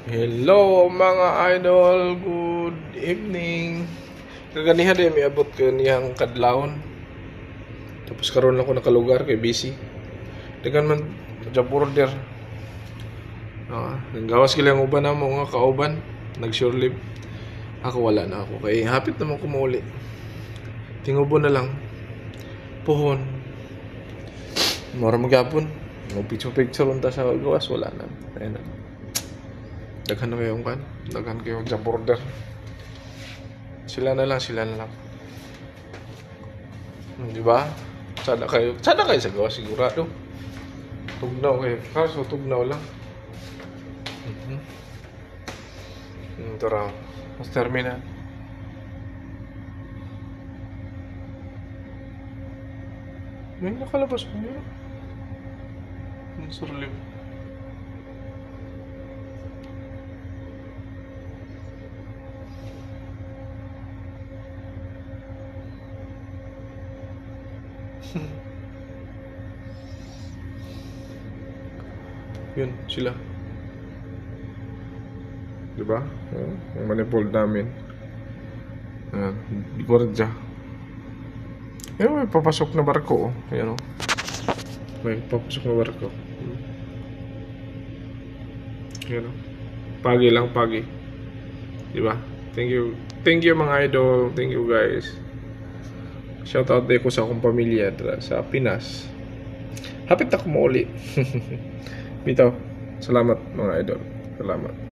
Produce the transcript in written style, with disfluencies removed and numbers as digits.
Hello mga idol, good evening. Kaganiha din may abot ko niyang kadlawon. Tapos karon lang ko nakalugar kay busy. Dagan man job order. Nanggawas kila ang uban na mo nga kauban, nag-sure leave. Ako wala na ako kay hapit naman ko mauli. Tingubo na lang. Puhon. Mora magyapon. Picture unta sa gawas wala na. Ayun na. Daghan na kayong kan, daghan kayong job order. Sila na lang. Di ba? Sada kayo sa gawa sigurado. Tugnaw kayo, kaso tugnaw lang. Tara, mas termina. May nakalabas mo yun. Surliv. Yun, sila. Diba? Yung manifold namin. Gordya. Ayun, may papasok na barko. Ayan o. May papasok na barko. Ayan o. Pagi lang, pagi. Diba? Thank you mga idol. Thank you guys. Shout out din ko sa akong pamilya sa Pinas. Hapit ako mauli. Bitaw, salamat mga idol. Salamat.